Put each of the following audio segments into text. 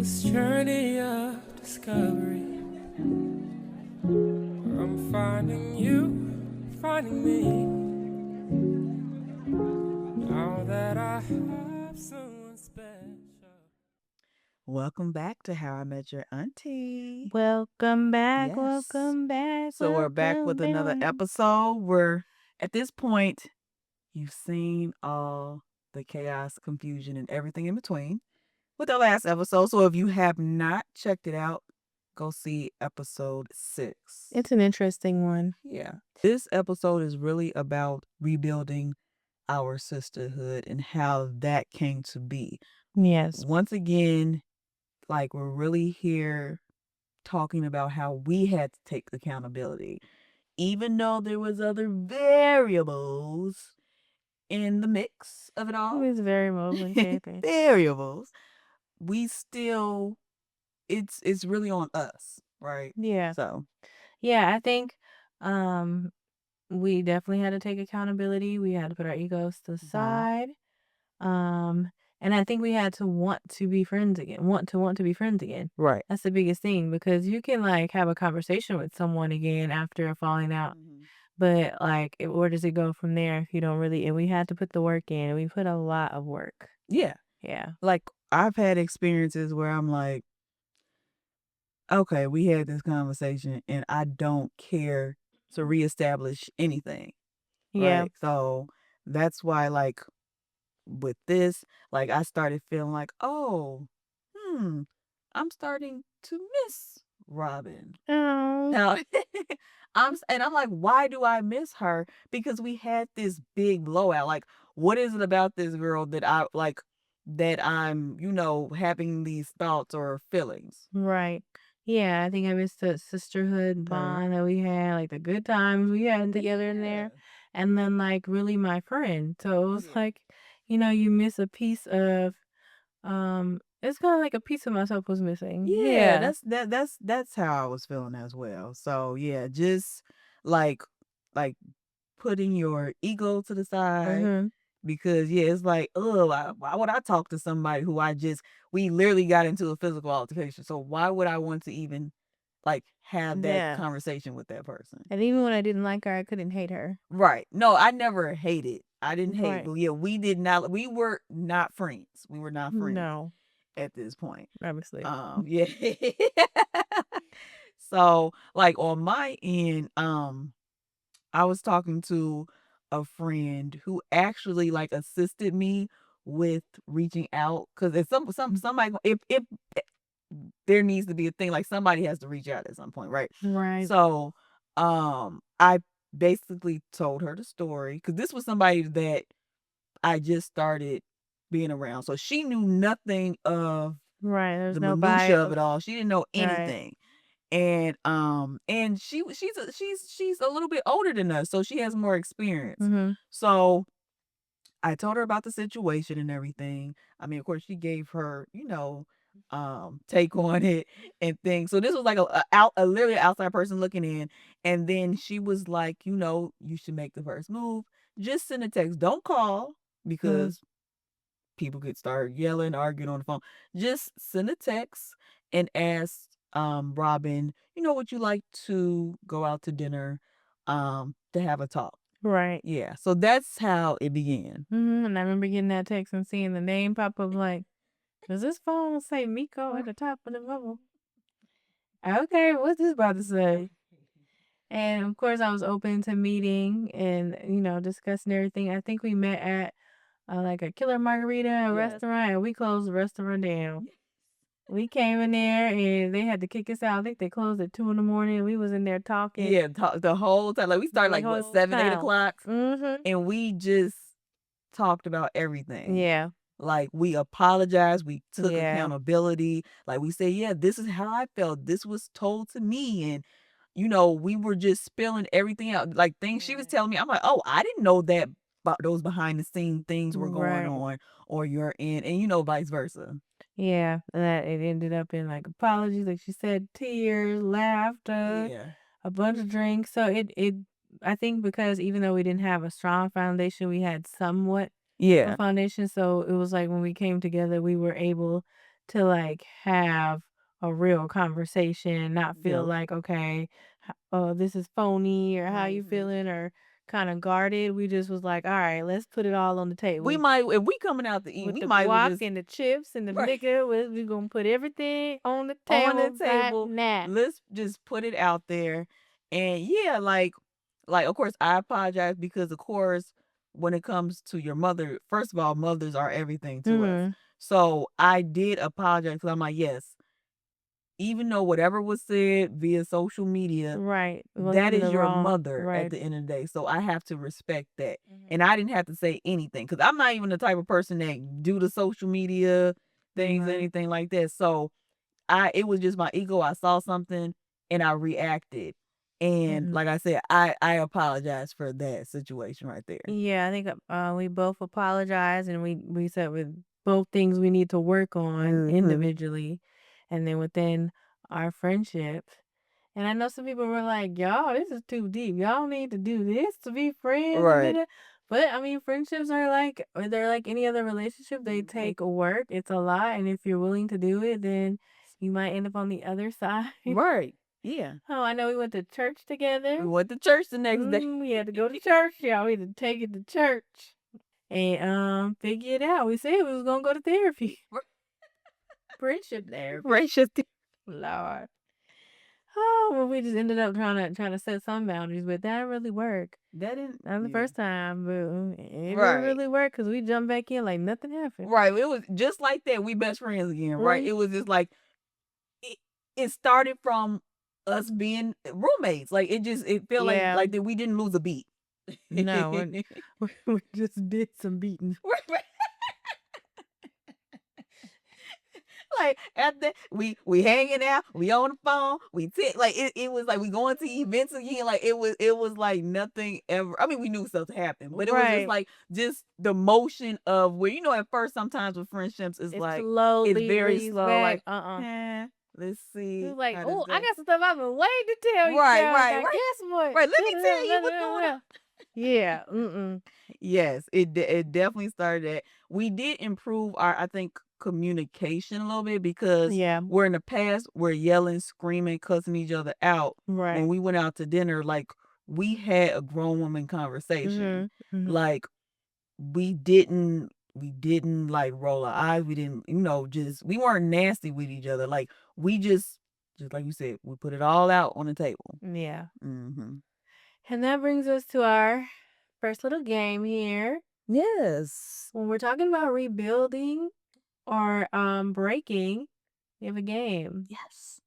this journey of discovery, where I'm finding you, finding me. Now that I have someone special. Welcome back to How I Met Your Auntie. Welcome back, Yes. welcome back. So we're back with another episode where at this point you've seen all the chaos, confusion, and everything in between with the last episode. So if you have not checked it out, go see episode 6. It's an interesting one. Yeah. This episode is really about rebuilding our sisterhood and how that came to be. Yes. Once again, like we're really here talking about how we had to take accountability. Even though there was other variables in the mix of it It all. was very complicated. Variables. We still it's really on us, right? Yeah. So Yeah, I think we definitely had to take accountability. We had to put our egos to the side. And I think we had to want to be friends again. Want to be friends again. right. That's the biggest thing, because you can like have a conversation with someone again after a falling out. But like, where does it go from there if you don't really? And we had to put the work in. And we put a lot of work. Yeah. Yeah. Like I've had experiences where I'm like, okay, we had this conversation and I don't care to reestablish anything. Yeah. Right. So that's why like with this, like I started feeling like, oh, I'm starting to miss Robin. Oh. Now, I'm like, why do I miss her? Because we had this big blowout. Like, what is it about this girl that I like that I'm, having these thoughts or feelings? Right. Yeah, I think I missed the sisterhood bond that we had, like the good times we had together in there. And then like really my friend. So it was Yeah. like, you miss a piece of it's kind of like a piece of myself was missing. Yeah, that's how I was feeling as well. So yeah, just like like putting your ego to the side Mm-hmm. because yeah, it's like, oh, why would I talk to somebody who we literally got into a physical altercation? So why would I want to even like have that Yeah. conversation with that person? And even when I didn't like her, I couldn't hate her. Right. No, I never hated. I didn't hate, Right. but yeah, we were not friends. We were not friends No, at this point. obviously. Yeah. So, like on my end, I was talking to a friend who actually like assisted me with reaching out because if somebody if there needs to be a thing like somebody has to reach out at some point, right? Right. So, I basically told her the story because this was somebody that I just started being around, so she knew nothing of Right. There's the no minutia bio. of it all. She didn't know Right. anything. And she's a little bit older than us, so she has more experience. Mm-hmm. So I told her about the situation and everything. I mean, of course, she gave her, take on it and things. So this was like a literally outside person looking in, and then she was like, you should make the first move. Just send a text. Don't call because people could start yelling, arguing on the phone. Just send a text and ask Robin, would you like to go out to dinner to have a talk? Right. Yeah. So that's how it began. And I remember getting that text and seeing the name pop up like, does this phone say Miko at the top of the bubble? Okay, what's this about to say? And of course, I was open to meeting and, discussing everything. I think we met at like a Killer Margarita restaurant, and we closed the restaurant down. We came in there and they had to kick us out. I think they closed at 2 in the morning. We was in there talking. Yeah, the whole time. Like we started like what 7, 8 o'clock, Mm-hmm. and we just talked about everything. Yeah. Like we apologized, we took Yeah. accountability. Like we said, yeah, this is how I felt. This was told to me, and we were just spilling everything out. Like things she was telling me, I'm like, oh, I didn't know that those behind the scene things were going Right. on, or you're in, and vice versa. Yeah. And that it ended up in like apologies, like she said, tears, laughter, Yeah, a bunch of drinks. So it I think because even though we didn't have a strong foundation, we had somewhat yeah, a foundation. So it was like when we came together, we were able to like have a real conversation, not feel Yep. like, okay, oh, this is phony or how you Right. feeling or kind of guarded. We just was like, all right, let's put it all on the We table. might, if we coming out to eat, With we the might well guac just and the chips and the right liquor, we gonna put everything on the on the table right table. now. Let's just put it out there. And yeah, like of course I apologize because of course when it comes to your mother, first of all, mothers are everything to us. Mm, So I did apologize because I'm like, yes, even though whatever was said via social media, right. It that wasn't is the your wrong. mother at Right. the end of the day. So I have to respect that. And Mhm. I didn't have to say anything because I'm not even the type of person that do the social media things or Right. anything like that. So it was just my ego. I saw something and I reacted. And Mhm. like I said, I apologize for that situation right there. Yeah, I think we both apologized and we said with both things we need to work on Mm-hmm. individually and then within our friendship. And I know some people were like, y'all, this is too deep. Y'all need to do this to be friends and Right. da-da." But I mean, friendships are like they're like any other relationship. They take work. It's a lot, and if you're willing to do it, then you might end up on the other side. Right. Yeah. Oh, I know we went to church together. We went to church the next day. We had to go to church. Y'all, we had to take it to church and figure it out. We said we was gonna go to therapy, friendship therapy. Gracious. Lord. Oh, well, we just ended up trying to set some boundaries, but that didn't really work. That didn't. Not the Yeah. first time, but it didn't Right. really work because we jumped back in like nothing happened. Right. It was just like that. We best friends again. Right. Mm, It was just like it, it started from us being roommates. Like it felt yeah, like that we didn't lose a beat. no, we just did some beating. Right. Like after we hanging out, we on the phone, like it was like we going to events again. Like it was like nothing ever. I mean, we knew stuff happened, but it was just Right. like just the motion of where at first sometimes with friendships it's It like it's slowly very leads slow. back. Like, let's He see was like, how does "Oh, I that. got some stuff I've been waiting to tell you, Right, girl. right, Now right, guess what? right. Let me tell you what's going on. Yeah. Mm-mm. Yes, it definitely started that. We did improve our, I think, communication a little bit because Yeah. where in the past we're yelling, screaming, cussing each other out. Right. When we went out to dinner, like we had a grown woman conversation. Mhm. Mhm. Like we didn't like roll our eyes. We didn't, just we weren't nasty with each other. Like we just like you said, we put it all out on the table. Yeah. Mm-hmm. And that brings us to our first little game here. Yes. When we're talking about rebuilding or breaking, we have a game. Yes.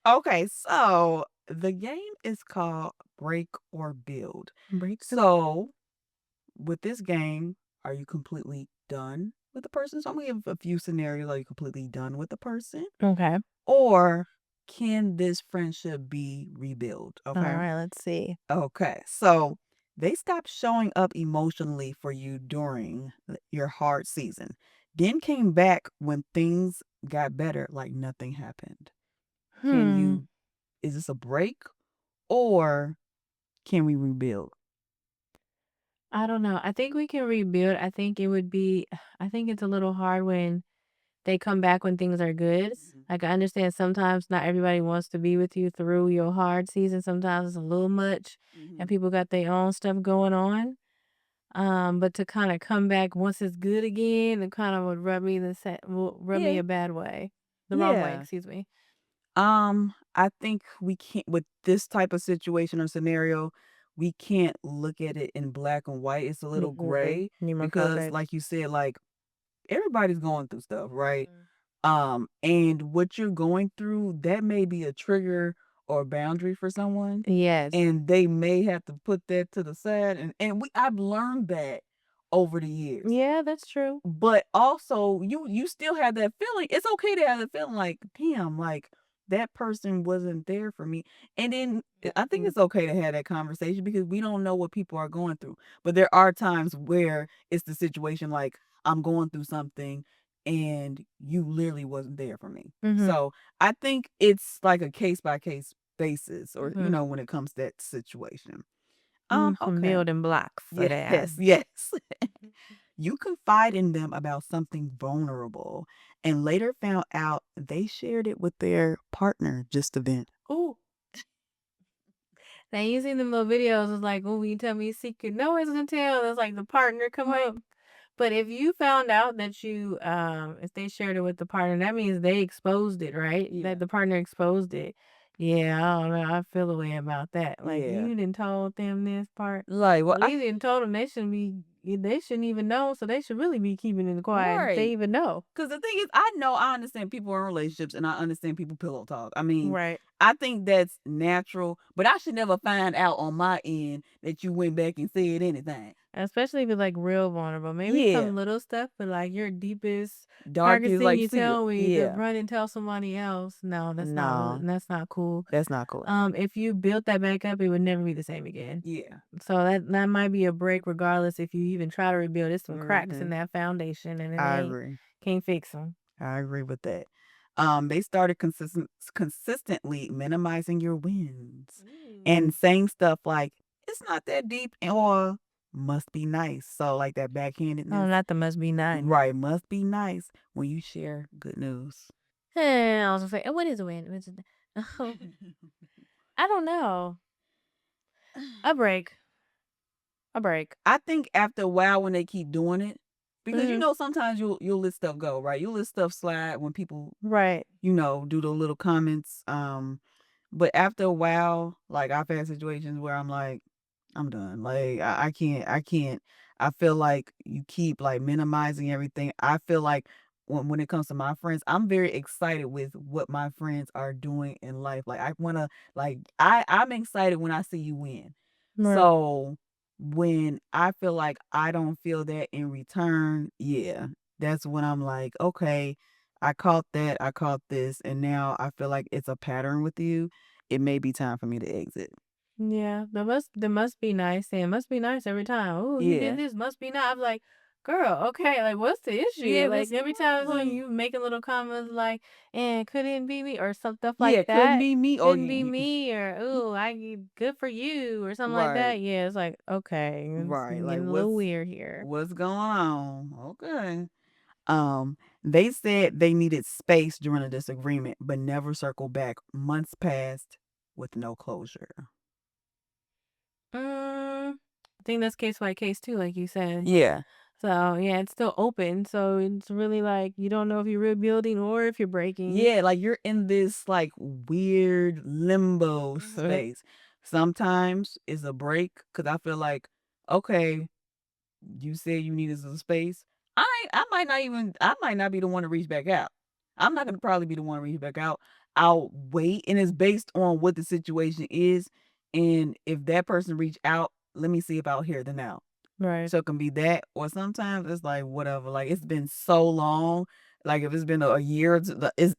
Okay, so the game is called Break or Build. Break the So, with this game, are you completely done with the person? So, I'm going to give a few scenarios. Are you completely done with the person? Okay. Or can this friendship be rebuilt? All Okay. right, let's see. Okay, so they stopped showing up emotionally for you during your hard season, then came back when things got better, like nothing happened. Can Hmm. you is this a break or can we rebuild? I don't know. I think we can rebuild. I think it would be I think it's a little hard when they come back when things are good. Mhm. Like I understand sometimes not everybody wants to be with you through your hard season. Sometimes it's a little much and Mhm. people got their own stuff going on. But to kind of come back once it's good again, it kind of would rub me Yeah. a bad way. The wrong way, Yeah. excuse me. I think we can't with this type of situation or scenario, we can't look at it in black and white. It's a little Mm-mm. gray Need more because context. like you said, like everybody's going through stuff, right? Mm. And what you're going through, that may be a trigger or a boundary for someone. Yes. And they may have to put that to the side. And I've learned that over the years. Yeah, that's true. But also you still have that feeling. It's okay to have that feeling like, damn, like that person wasn't there for me. And then I think Mm. it's okay to have that conversation because we don't know what people are going through. But there are times where it's the situation like I'm going through something and you literally wasn't there for me. Mm-hmm. So I think it's like a case by case basis or Mm-hmm. when it comes to that situation. Some Okay. building blocks for that. Yes, yes. You confide in them about something vulnerable and later found out they shared it with their partner just to vent. Ooh. Now you seen them little videos. It's like, oh, you tell me a secret. No one's gonna tell. It's like the partner come up. But if you found out that you, if they shared it with the partner, that means they exposed it, right? Yeah. That the partner exposed it. Yeah, I don't know. I feel a way about that. Like Yeah. you didn't told them this part. Like, well, Well, you didn't told them they shouldn't even know. So they should really be keeping it quiet if they Right. even know. Because the thing is, I understand people are in relationships and I understand people pillow talk. I mean, Right. I think that's natural, but I should never find out on my end that you went back and said anything. Especially if it's like real vulnerable. Maybe Yeah. some little stuff, but like your deepest, Darkest, darkest thing like, you secret. tell me to Yeah. run and tell somebody else. No, that's No. that's not cool. That's not cool. If you built that back up, it would never be the same again. Yeah. So that might be a break, regardless if you even try to rebuild. There's some cracks in Mhm. that foundation, and I agree. can't fix them. I agree with that. They started consistently minimizing your wins and saying stuff like, it's not that deep or must be nice. So, like that backhandedness. Oh, not the must be nice. Right, must be nice when you share good news. I was gonna say, what is a win? I don't know. A break. A break. I think after a while when they keep doing it, because Mhm. sometimes you'll let stuff go, right? You'll let stuff slide when people Right. do the little comments. But after a while, like I've had situations where I'm like, I'm done. Like I can't. I feel like you keep like minimizing everything. I feel like when it comes to my friends, I'm very excited with what my friends are doing in life. Like I wanna like I'm excited when I see you win. Right. So when I feel like I don't feel that in return, yeah, that's when I'm like, okay, I caught that, I caught this, and now I feel like it's a pattern with you. It may be time for me to exit. Yeah, there must be nice, and it must be nice every time. Oh, you Yeah. did this, must be nice. I'm like, girl, okay, like what's the issue? Yeah, Like it's every time when like, you making little comments like, and couldn't be me or some stuff yeah, like couldn't that. be me. Oh, Couldn't be me or ooh, good for you or something like right, that. Yeah, it's like, okay, it's right. Like getting a little weird here. what's going on? Okay. They said they needed space during a disagreement, but never circled back. Months passed with no closure. I think that's case by case too, like you said. Yeah. So yeah, it's still open. So it's really like you don't know if you're rebuilding or if you're breaking. Yeah, like you're in this like weird limbo space. Sometimes it's a break because I feel like, okay, you said you needed some space. I might not be the one to reach back out. I'm not gonna probably be the one to reach back out. I'll wait, and it's based on what the situation is. And if that person reach out, let me see if I'll hear them out. Right. So it can be that, or sometimes it's like whatever. Like it's been so long. Like if it's been a year, it's.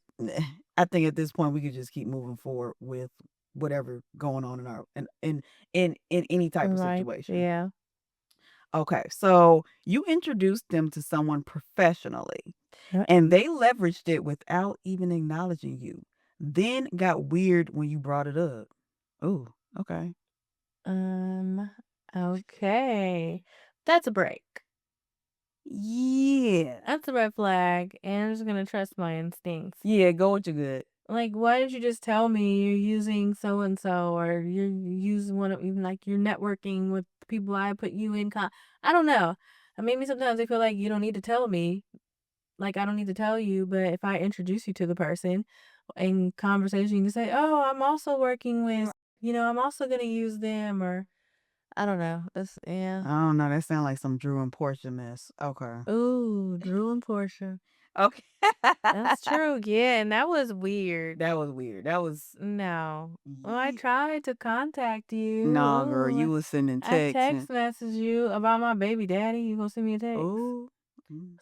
I think at this point we could just keep moving forward with whatever going on in our in any type of Right. situation. Yeah. Okay, so you introduced them to someone professionally, Yeah. and they leveraged it without even acknowledging you. Then got weird when you brought it up. Ooh, okay. Okay. That's a break. Yeah. That's a red flag. And I'm just gonna trust my instincts. Yeah, go with your good. Like, why didn't you just tell me you're using so and so, or you're using one of even like you're networking with people I put you in I don't know. Maybe sometimes I feel like you don't need to tell me. Like I don't need to tell you, but if I introduce you to the person in conversation, you can say, "Oh, I'm also working with, I'm also gonna use them," or I don't know. That's yeah. I don't know. That sounds like some Drew and Portia mess. Okay. Ooh, Drew and Portia. Okay. That's true. Yeah, and that was weird. That was weird. That was No. Well, I ye- tried to contact you. nah, girl. Ooh, You was sending I texts and text messaged you about my baby daddy. You gonna send me a text? oh,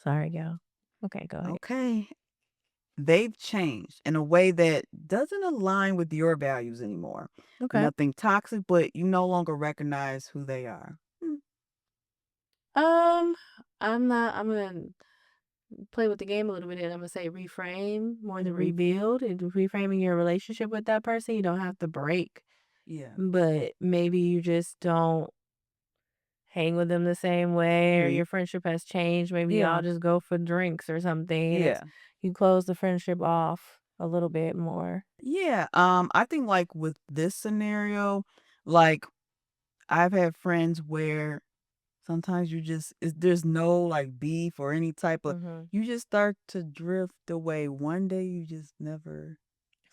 Sorry, girl. Okay, go ahead. okay. They've changed in a way that doesn't align with your values anymore. Okay. Nothing toxic, but you no longer recognize who they are. I'm not. I'm gonna play with the game a little bit, and I'm gonna say reframe more than rebuild. And reframing your relationship with that person, you don't have to break, Yeah. but maybe you just don't hang with them the same way, or Maybe. your friendship has changed. Maybe Yeah. y'all just go for drinks or something. And Yeah. you close the friendship off a little bit more. Yeah. I think like with this scenario, like I've had friends where sometimes there's no like beef or any type of, you just start to drift away. One day you just never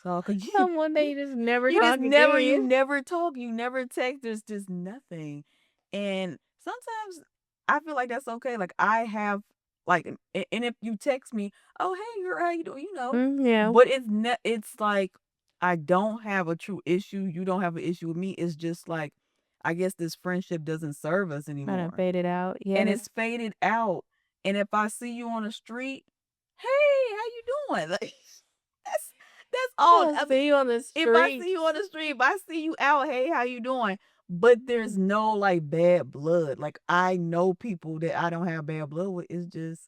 talk again. One day you just never You talk just never, you again. never talk, you never text. There's just nothing. And sometimes I feel like that's okay. Like I have like, and if you text me, oh hey girl, how you doing? Yeah. But it's like I don't have a true issue. You don't have an issue with me. It's just like I guess this friendship doesn't serve us Kind of anymore, faded out. and Yes. it's faded out. And if I see you on the street, hey, how you doing? Like that's all. I'll I mean, see you on the if I street. see you on the street, if I see you out, hey, how you doing? But there's no like bad blood. Like I know people that I don't have bad blood with. It's just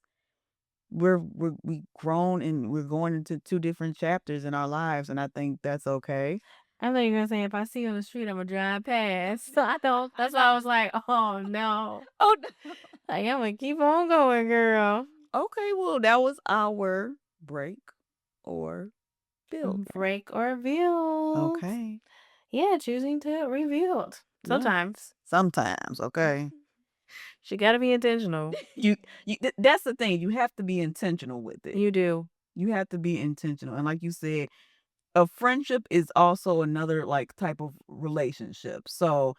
we grown and we're going into two different chapters in our lives, and I think that's okay. I thought you were gonna say if I see you on the street, I'm gonna drive past. So I don't. That's why I was like, oh no. Oh no. Like I'm gonna keep on going, girl. Okay, well that was our break or build. Break or revealed. Okay. Yeah, choosing to revealed. Yeah. Sometimes. Sometimes, okay. She gotta be intentional. That's the thing. You have to be intentional with it. You do. You have to be intentional. And like you said, a friendship is also another like type of relationship. So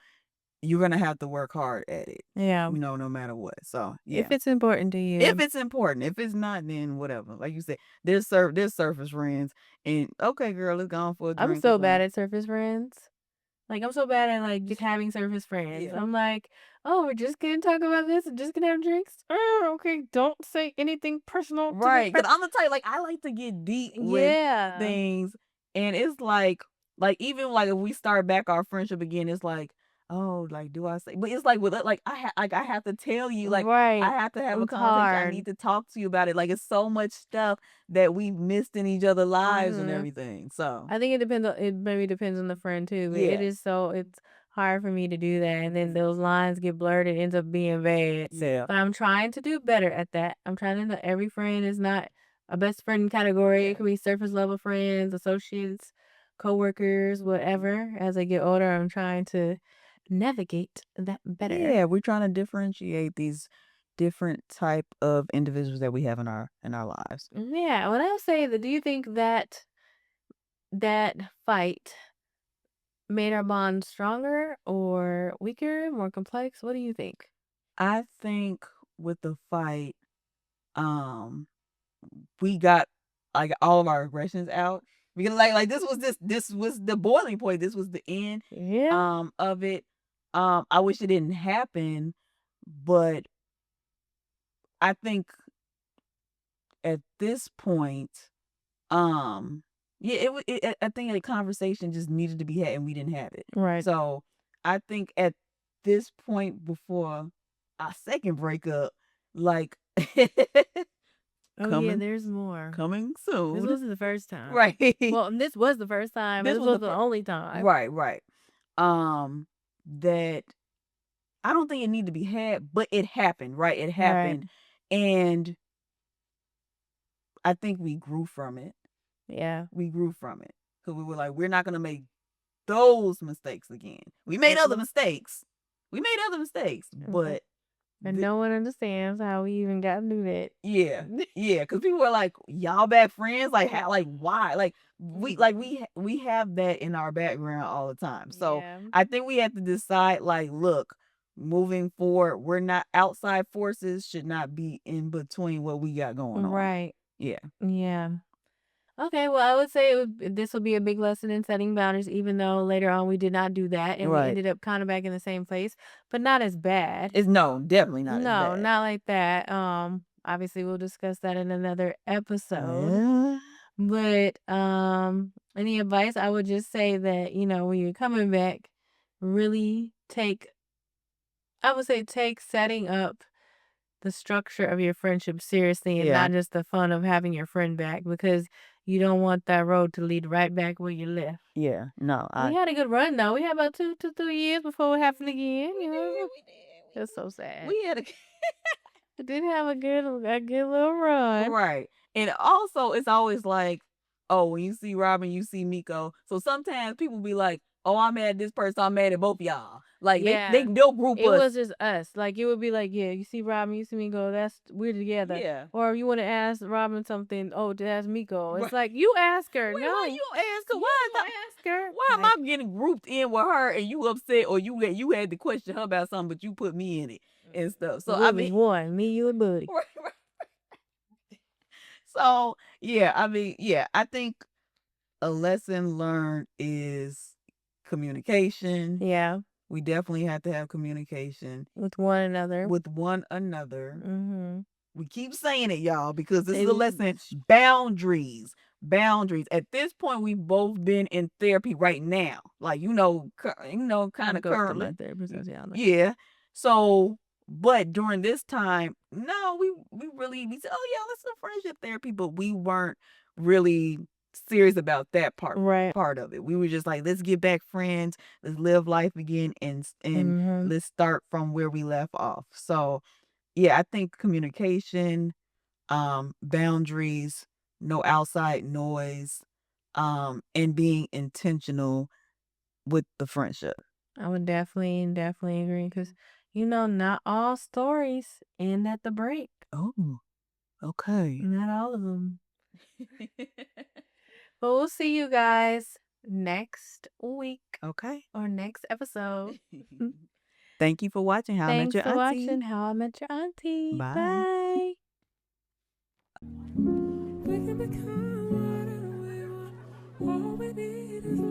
you're gonna have to work hard at it. Yeah. No matter what. So yeah. If it's important to you. If it's important. If it's not, then whatever. Like you said, there's surface friends, and okay, girl, let's go on for a drink. I'm so bad at surface friends. Like I'm so bad at like just having surface friends. Yeah. I'm like, oh, we're just gonna talk about this and just gonna have drinks. Oh, okay, don't say anything personal. Right, because I'm the type, like, I like to get deep with things, and it's like even like if we start back our friendship again, it's like, oh, like, do I say? But it's like with like I have to tell you, like, Right. I have to have a It's conversation. I hard. need to talk to you about it. Like, it's so much stuff that we've missed in each other's lives and everything. So I think it depends. It maybe depends on the friend too. But it is it's hard for me to do that, and then those lines get blurred. It ends up being bad. Yeah. But I'm trying to do better at that. I'm trying to know every friend is not a best friend category. It can be surface level friends, associates, coworkers, whatever. As I get older, I'm trying to navigate that better. Yeah, we're trying to differentiate these different type of individuals that we have in our lives. Yeah. When I say that, do you think that that fight made our bond stronger or weaker, more complex? What do you think? I think with the fight, um, we got like all of our aggressions out because like this was the boiling point. This was the end of it. I wish it didn't happen, but I think at this point, yeah, I think a conversation just needed to be had and we didn't have it. Right. So I think at this point before our second breakup, like Oh yeah, there's more. coming soon. This wasn't the first time. Right. Well, this was the first time. This was the only time. Right. That I don't think it needed to be had, but it happened, right? It happened. Right. And I think we grew from it. Yeah. We grew from it. Because we were like, we're not going to make those mistakes again. We made other mistakes. But and no one understands how we even got to do that. Yeah, because people were like, "Y'all bad friends? Like, how? Like, why? Like, we have that in our background all the time. So I think we have to decide, like, look, moving forward, we're not outside forces should not be in between what we got going on. Right. Yeah. Yeah. Okay, well, I would say this will be a big lesson in setting boundaries, even though later on we did not do that and we ended up kind of back in the same place, but not as bad. It's definitely not as No, bad. not like that. Obviously we'll discuss that in another episode. But any advice, I would just say that, when you're coming back, really take setting up the structure of your friendship seriously and not just the fun of having your friend back, because you don't want that road to lead right back where you left. Yeah, no. We had a good run though. We had about 2 to 3 years before it happened again. We did. That's so sad. We had a It did have a good little run. right. And also, it's always like, oh, when you see Robin, you see Miko. So sometimes people be like, oh, I'm mad at this person. I'm mad at both y'all. Like, they'll group It us. was just us. Like, it would be like, yeah, you see Robin, you see Miko, we're together. Yeah. Or if you want to ask Robin something, oh, that's Miko. It's Right. like, you ask her. Wait, no. why you ask her? Ask her. Why am I getting grouped in with her and you upset, or you had to question her about something, but you put me in it and stuff. So I mean, one, me, you, and Buddy. right. So yeah, I mean, yeah, I think a lesson learned is communication. Yeah. We definitely have to have communication With one another. Mm-hmm. We keep saying it, y'all, because this is a lesson. Boundaries. At this point, we've both been in therapy right now. Like, kind of currently. Yeah. So, but during this time, no, we said, oh yeah, let's do friendship therapy, but we weren't really serious about that part of it. We were just like, let's get back friends, let's live life again, and let's start from where we left off. So yeah, I think communication, boundaries, no outside noise, and being intentional with the friendship. I would definitely agree, because not all stories end at the break. Oh, okay. Not all of them. But we'll see you guys next week. Okay. Or next episode. Thank you for watching How I Met Your Auntie. Thanks for watching How I Met Your Auntie. Bye. Bye. We can become whatever we want. All we need is